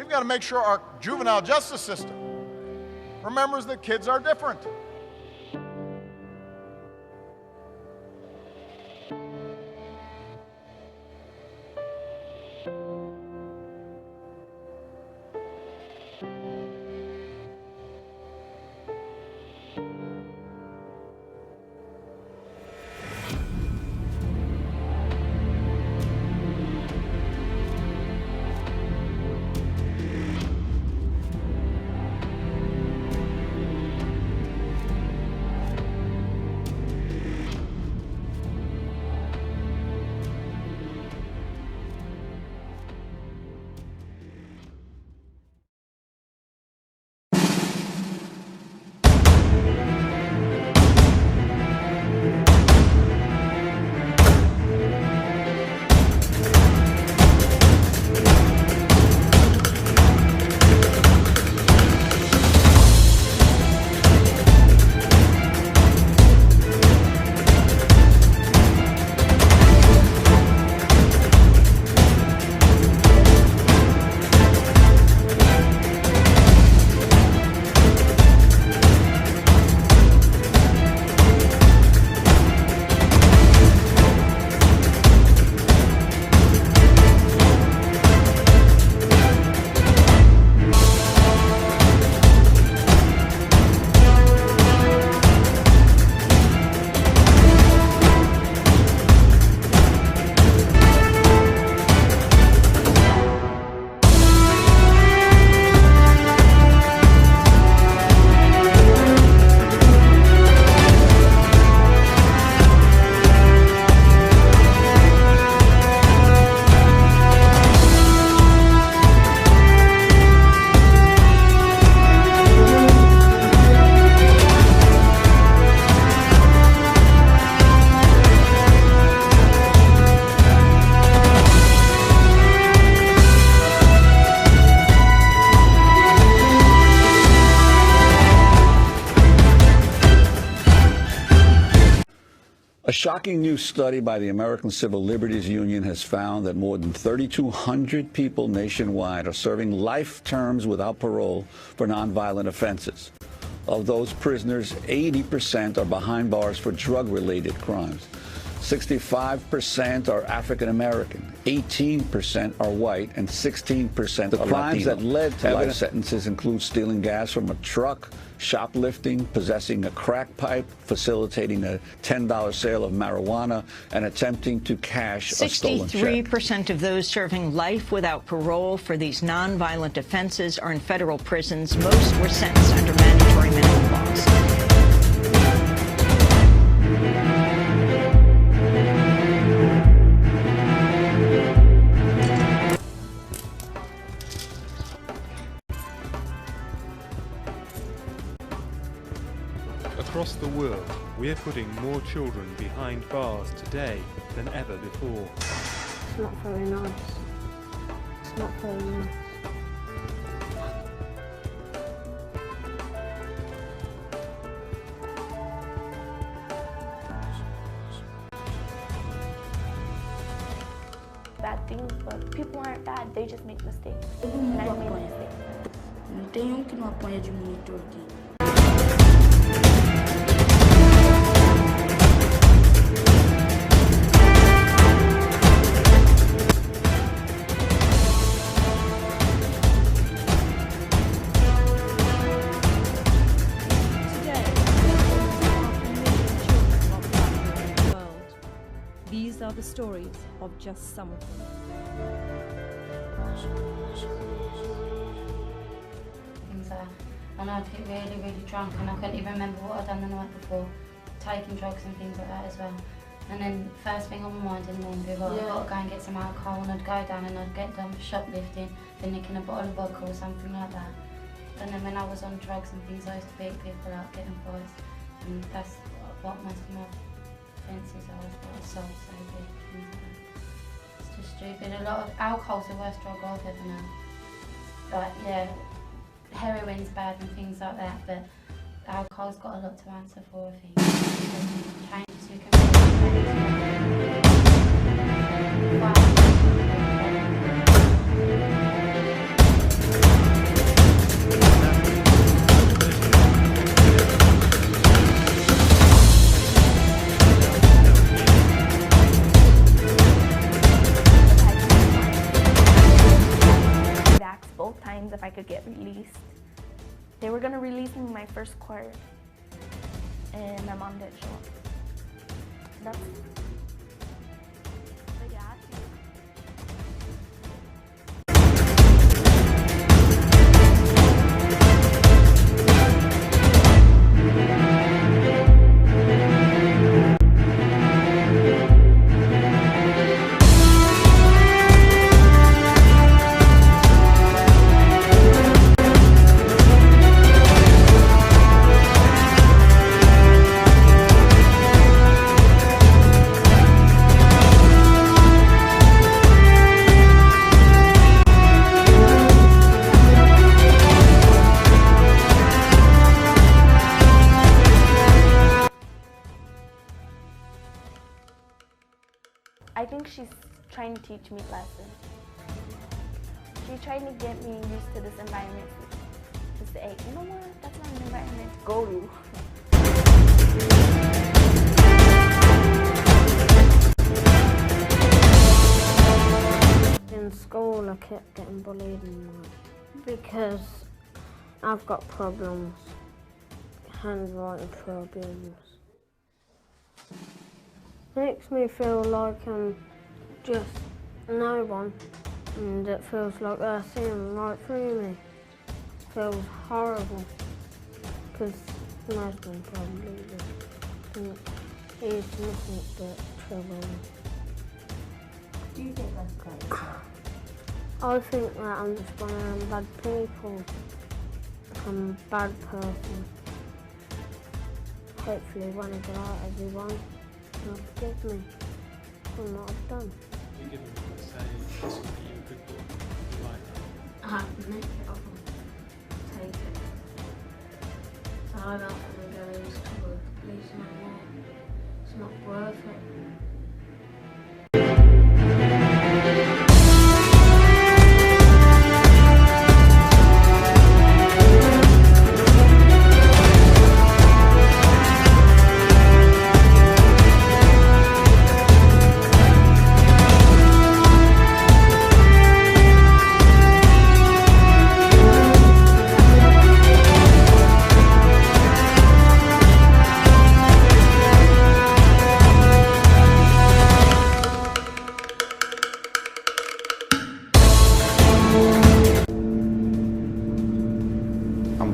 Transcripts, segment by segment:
We've got to make sure our juvenile justice system remembers that kids are different. A shocking new study by the American Civil Liberties Union has found that more than 3,200 people nationwide are serving life terms without parole for nonviolent offenses. Of those prisoners, 80% are behind bars for drug-related crimes. 65% are African American, 18% are white, and 16% are Latino. The crimes that led to life sentences include stealing gas from a truck, shoplifting, possessing a crack pipe, facilitating a $10 sale of marijuana, and attempting to cash a stolen check. 63% of those serving life without parole for these nonviolent offenses are in federal prisons. Most were sentenced under mandatory minimum laws. Across the world, we are putting more children behind bars today than ever before. It's not very nice. It's not very nice. Bad things, but people aren't bad, they just make mistakes. And I made mistakes. Não tem um que não apanha de monitor aqui. These are the stories of just some of them. Things like, and I'd get really, really drunk and I couldn't even remember what I'd done the night before, taking drugs and things like that as well. And then first thing on my mind in the morning would be, well, I've got to go and get some alcohol, and I'd go down and I'd get done for shoplifting, then nicking a bottle of vodka or something like that. And then when I was on drugs and things, I used to beat people up, getting fights, and that's what most of my offences are, assault, so big, things like that. It's just stupid. A lot of alcohol's the worst drug I've ever known. But yeah, heroin's bad and things like that, but alcohol's got a lot to answer for, I think. Changes you can make. get released. They were gonna release me my first quarter, and my mom didn't show up. That's. But yeah, I think she's trying to teach me lessons. She's trying to get me used to this environment. To say, you know what, that's not an environment to go to. In school, I kept getting bullied because I've got problems, handwriting problems. Makes me feel like I'm just no one, and it feels like they're seeing right through me. It feels horrible, because most of them probably just think he's nothing but trouble. Do you think that's crazy? I think that I'm just one of them bad people. I'm a bad person. Hopefully when I get out, everyone will forgive me for what I've done. You give them a say, this would be a good book. You like that? I have to make it up and take it. So I don't want to go into the police no more. It's not worth it.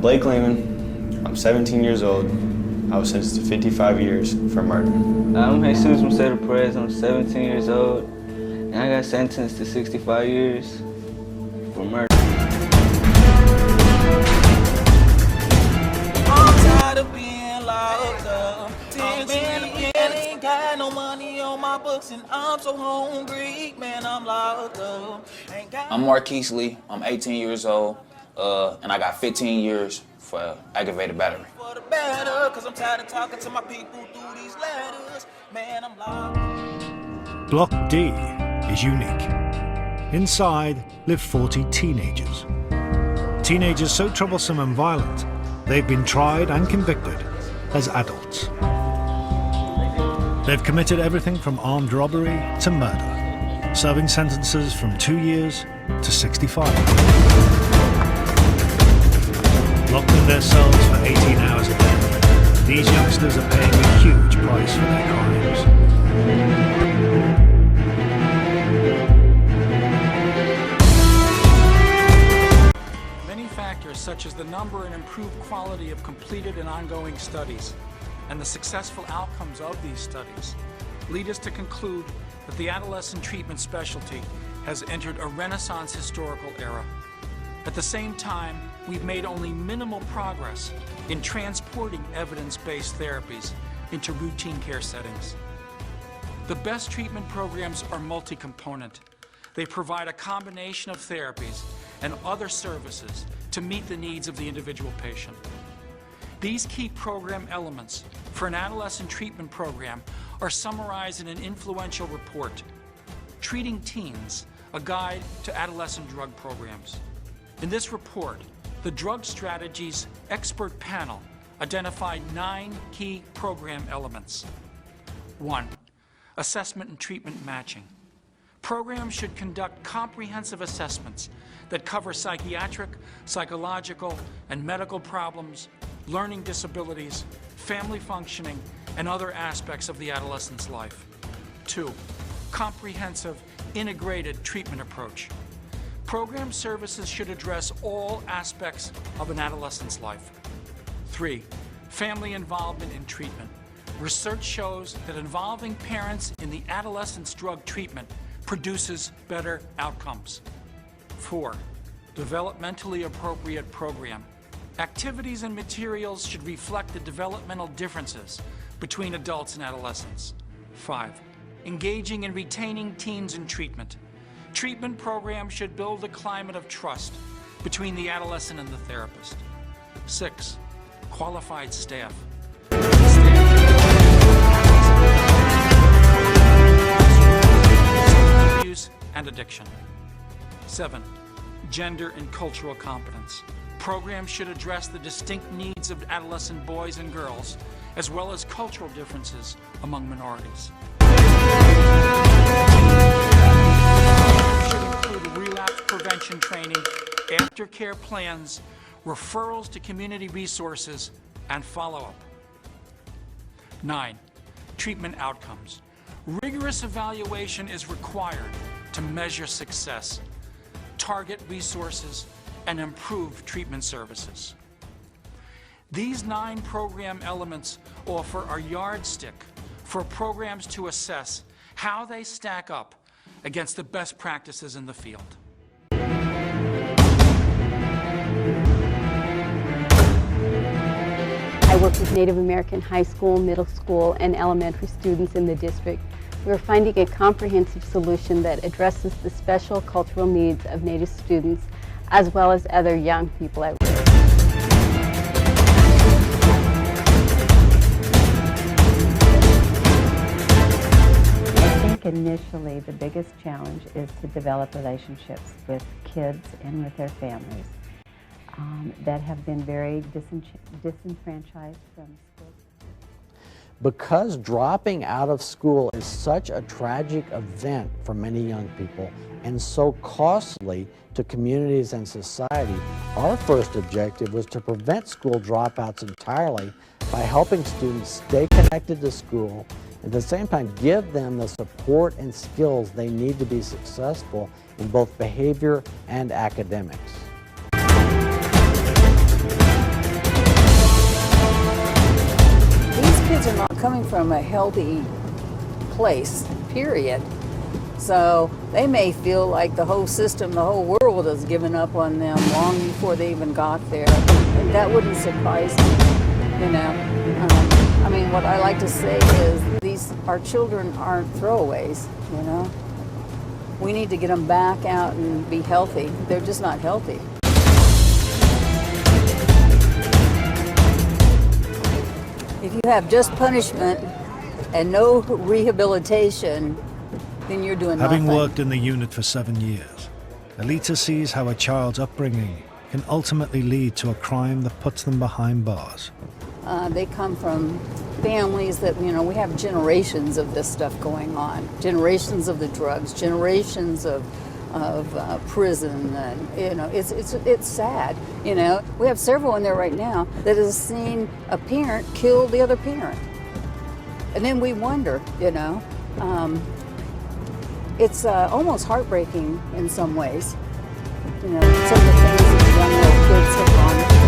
Blake Lehman, I'm 17 years old. I was sentenced to 55 years for murder. I'm Jesus Macedo Perez, I'm 17 years old, and I got sentenced to 65 years for murder. I'm tired of being locked up. 10 men again, ain't got no money on my books, and I'm so hungry, man, I'm locked up. I'm Marquise Lee, I'm 18 years old. And I got 15 years for aggravated battery. For the better, 'cause I'm tired of talking to my people through these letters. Man, I'm lost. Block D is unique. Inside live 40 teenagers. Teenagers so troublesome and violent, they've been tried and convicted as adults. They've committed everything from armed robbery to murder, serving sentences from 2 years to 65. Locked in their cells for 18 hours a day, these youngsters are paying a huge price for their crimes. Many factors such as the number and improved quality of completed and ongoing studies and the successful outcomes of these studies lead us to conclude that the adolescent treatment specialty has entered a Renaissance historical era. At the same time, we've made only minimal progress in transporting evidence-based therapies into routine care settings. The best treatment programs are multi-component. They provide a combination of therapies and other services to meet the needs of the individual patient. These key program elements for an adolescent treatment program are summarized in an influential report, Treating Teens, a Guide to Adolescent Drug Programs. In this report, the Drug Strategies Expert Panel identified 9 key program elements. 1. Assessment and treatment matching. Programs should conduct comprehensive assessments that cover psychiatric, psychological, and medical problems, learning disabilities, family functioning, and other aspects of the adolescent's life. 2, comprehensive, integrated treatment approach. Program services should address all aspects of an adolescent's life. 3, family involvement in treatment. Research shows that involving parents in the adolescent's drug treatment produces better outcomes. 4, developmentally appropriate program. Activities and materials should reflect the developmental differences between adults and adolescents. 5, engaging and retaining teens in treatment. Treatment programs should build a climate of trust between the adolescent and the therapist. 6, qualified staff. Abuse and addiction. 7, gender and cultural competence. Programs should address the distinct needs of adolescent boys and girls, as well as cultural differences among minorities. Should include relapse prevention training, aftercare plans, referrals to community resources, and follow-up. 9, treatment outcomes. Rigorous evaluation is required to measure success, target resources, and improve treatment services. These 9 program elements offer a yardstick for programs to assess how they stack up against the best practices in the field. I work with Native American high school, middle school, and elementary students in the district. We're finding a comprehensive solution that addresses the special cultural needs of Native students as well as other young people at risk. I think initially the biggest challenge is to develop relationships with kids and with their families that have been very disenfranchised from school. Because dropping out of school is such a tragic event for many young people and so costly to communities and society, our first objective was to prevent school dropouts entirely by helping students stay connected to school, at the same time give them the support and skills they need to be successful in both behavior and academics. Kids are not coming from a healthy place, period. So they may feel like the whole system, the whole world has given up on them long before they even got there. And that wouldn't surprise me, you know. I mean, what I like to say is our children aren't throwaways, you know. We need to get them back out and be healthy. They're just not healthy. If you have just punishment and no rehabilitation, then you're doing nothing. Having worked in the unit for 7 years, Alita sees how a child's upbringing can ultimately lead to a crime that puts them behind bars. They come from families that, you know, we have generations of this stuff going on. Generations of the drugs, generations of prison, and you know, it's sad. You know, we have several in there right now that has seen a parent kill the other parent, and then we wonder, you know, it's almost heartbreaking in some ways. You know, some of the things that young little kids have gone through.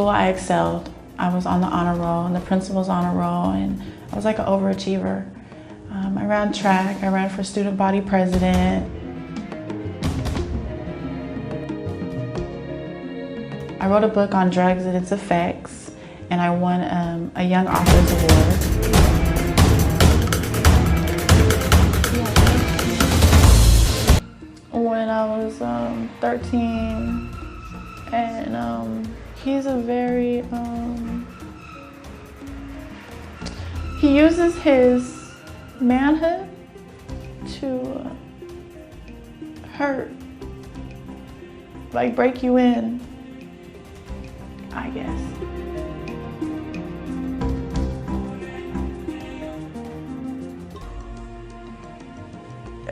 I excelled. I was on the honor roll and the principal's honor roll, and I was like an overachiever. I ran track, I ran for student body president. I wrote a book on drugs and its effects, and I won a Young Authors Award. When I was 13, and he's a very, he uses his manhood to hurt, like break you in, I guess.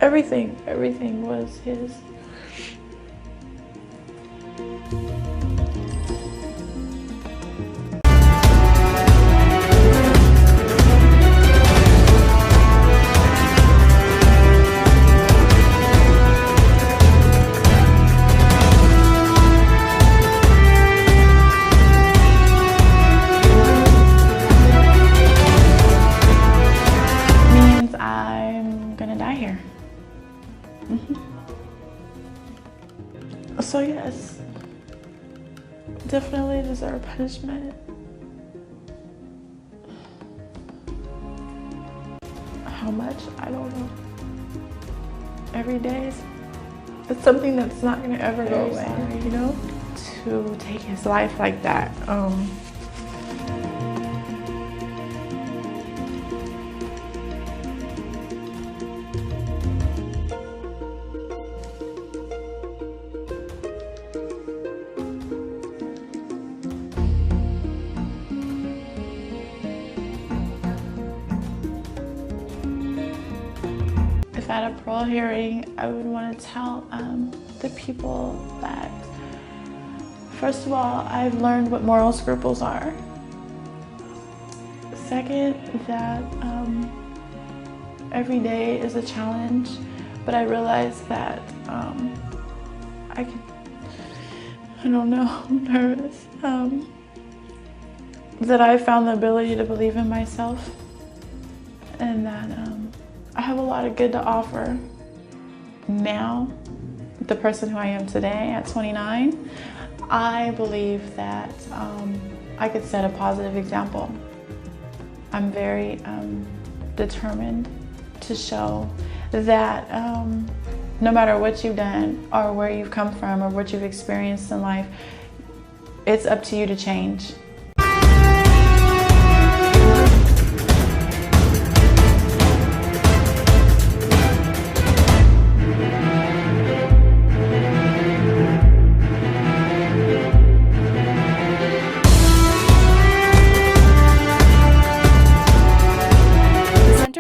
Everything was his. Means I'm gonna die here. So yes, definitely deserve punishment. How much? I don't know. Every day it's something that's not gonna ever go away, you know? To take his life like that. At a parole hearing, I would want to tell the people that, first of all, I've learned what moral scruples are. Second, that every day is a challenge, but I realized that I don't know, I'm nervous. That I found the ability to believe in myself, and that I have a lot of good to offer now. The person who I am today at 29, I believe that I could set a positive example. I'm very determined to show that no matter what you've done or where you've come from or what you've experienced in life, it's up to you to change.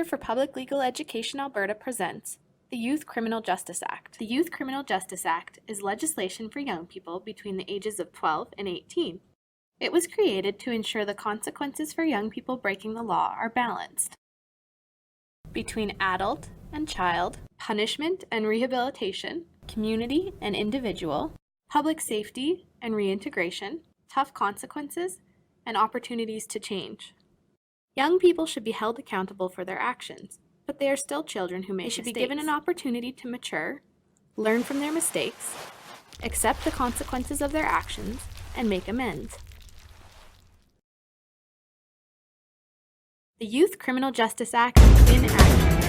For Public Legal Education Alberta presents the Youth Criminal Justice Act. The Youth Criminal Justice Act is legislation for young people between the ages of 12 and 18. It was created to ensure the consequences for young people breaking the law are balanced between adult and child, punishment and rehabilitation, community and individual, public safety and reintegration, tough consequences, and opportunities to change. Young people should be held accountable for their actions, but they are still children who make mistakes. They should be given an opportunity to mature, learn from their mistakes, accept the consequences of their actions, and make amends. The Youth Criminal Justice Act is in action.